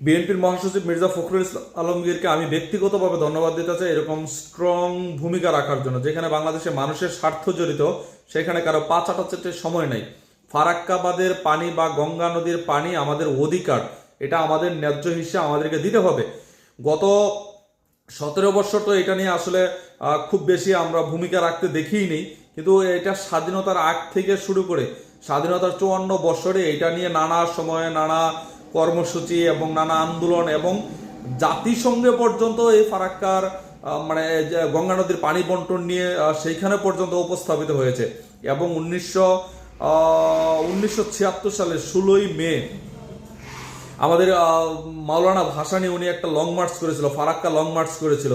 বিএনপির মহাসচিব মির্জা ফখরুল ইসলাম আলমগীরকে আমি ব্যক্তিগতভাবে ধন্যবাদ দিতে চাই এরকম স্ট্রং ভূমিকা রাখার জন্য। যেখানে বাংলাদেশের মানুষের স্বার্থ জড়িত, সেখানে কারো পা চাটাচাটির সময় নেই। ফারাক্কাবাদের পানি বা গঙ্গা নদীর পানি আমাদের অধিকার, এটা আমাদের ন্যায্য হিসেবে আমাদেরকে দিতে হবে। গত 17 বছর তো এটা নিয়ে আসলে খুব বেশি আমরা ভূমিকা রাখতে দেখিই নেই, কিন্তু এটা স্বাধীনতার আগ থেকে শুরু করে স্বাধীনতার 54 বছরে এটা নিয়ে নানা সময়ে নানা কর্মসূচি এবং নানা আন্দোলন এবং জাতিসংঘে পর্যন্ত এই ফারাক্কার মানে যে গঙ্গা নদীর পানি বন্টন নিয়ে সেইখানে পর্যন্ত উপস্থাপিত হয়েছে। এবং 1976 সালের 16ই মে আমাদের মাওলানা ভাসানী উনি একটা লং মার্চ করেছিল, ফারাক্কা লং মার্চ করেছিল।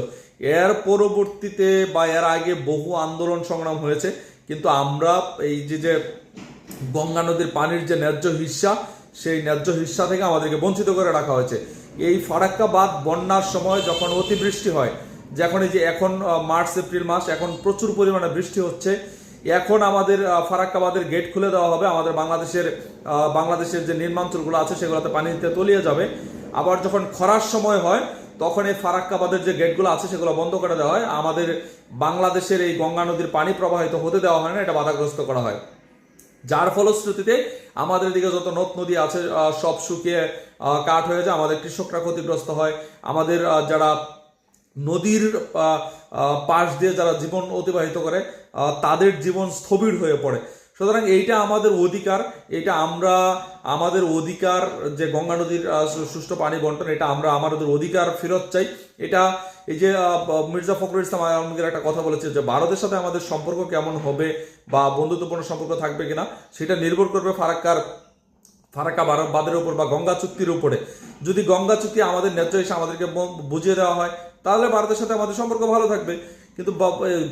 এর পরবর্তীতে বা এর আগে বহু আন্দোলন সংগ্রাম হয়েছে, কিন্তু আমরা এই যে গঙ্গা নদীর পানির যে ন্যায্য হিস্সা, সেই ন্যায্য হিস্সা থেকে আমাদেরকে বঞ্চিত করে রাখা হয়েছে। এই ফারাক্কা বাঁধ বন্যার সময় যখন অতিবৃষ্টি হয়, যখন এই যে এখন মার্চ এপ্রিল মাস, এখন প্রচুর পরিমাণে বৃষ্টি হচ্ছে, এখন আমাদের ফারাক্কা বাঁধের গেট খুলে দেওয়া হবে। আমাদের বাংলাদেশের যে নির্মাঞ্চলগুলো আছে সেগুলোতে পানিতে তলিয়ে যাবে। আবার যখন খরার সময় হয় তখন এই ফারাক্কা বাঁধের যে গেটগুলো আছে সেগুলো বন্ধ করে দেওয়া হয়। আমাদের বাংলাদেশের এই গঙ্গা নদীর পানি প্রবাহিত হতে দেওয়া হয় না, এটা বাধাগ্রস্ত করা হয়। যার ফলশ্রুতিতে আমাদের দিকে যত নদ নদী আছে সব শুকিয়ে কাঠ হয়ে যায়, আমাদের কৃষকরা ক্ষতিগ্রস্ত হয়, আমাদের যারা নদীর পাশ দিয়ে যারা জীবন অতিবাহিত করে তাদের জীবন স্থবির হয়ে পড়ে। সুতরাং এইটা আমাদের অধিকার, এটা আমাদের অধিকার যে গঙ্গা নদীর সুষ্ঠু পানি বন্টন, এটা আমরা আমাদের অধিকার ফেরত চাই। এটা এই যে মির্জা ফখরুল ইসলাম আলমগীর একটা কথা বলেছে যে ভারতের সাথে আমাদের সম্পর্ক কেমন হবে বা বন্ধুত্বপূর্ণ সম্পর্ক থাকবে কিনা, সেটা নির্ভর করবে ফারাক্কা বাঁধের উপর বা গঙ্গা চুক্তির উপরে। যদি গঙ্গা চুক্তি আমাদের ন্যায্য হিসেবে আমাদেরকে বুঝিয়ে দেওয়া হয়, তাহলে ভারতের সাথে আমাদের সম্পর্ক ভালো থাকবে। কিন্তু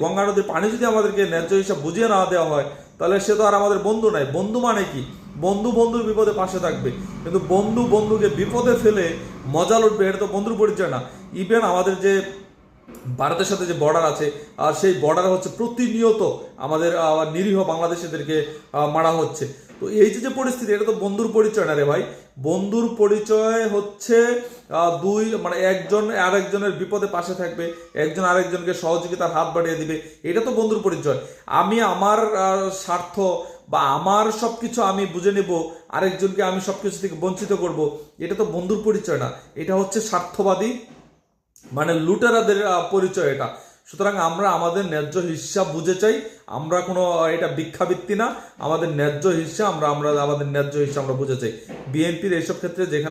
গঙ্গা নদীর পানি যদি আমাদেরকে ন্যায্য হিসাবে বুঝিয়ে না দেওয়া হয়, তাহলে সে তো আর আমাদের বন্ধু নাই। বন্ধু মানে কি? বন্ধু বন্ধুর বিপদে পাশে থাকবে, কিন্তু বন্ধু বন্ধুকে বিপদে ফেলে মজা লুটবে, এটা তো বন্ধুর পরিচয় না। ইভেন আমাদের যে ভারতের সাথে যে বর্ডার আছে, আর সেই বর্ডারে হচ্ছে প্রতিনিয়ত আমাদের নিরীহ বাংলাদেশিদেরকে মারা হচ্ছে। তো এই যে পরিস্থিতি, এটা তো বন্ধুর পরিচয় না রে ভাই। বন্ধুর পরিচয় হচ্ছে দুই মানে একজন আরেকজনের বিপদে পাশে থাকবে, একজন আরেকজনকে সহযোগিতার হাত বাড়িয়ে দিবে, এটা তো বন্ধুর পরিচয়। আমি আমার স্বার্থ বা আমার সবকিছু আমি বুঝে নেব, আরেকজনকে আমি সবকিছু থেকে বঞ্চিত করব, এটা তো বন্ধুর পরিচয় না। এটা হচ্ছে স্বার্থবাদী মানে লুটেরাদের পরিচয় এটা। সুতরাং আমরা আমাদের ন্যায্য হিসাব বুঝে চাই। আমরা কোনো এটা ভিক্ষাবৃত্তি না, আমাদের ন্যায্য হিসাব আমরা আমাদের ন্যায্য হিসাব আমরা বুঝে চাই। বিএনপির এইসব ক্ষেত্রে যেখানে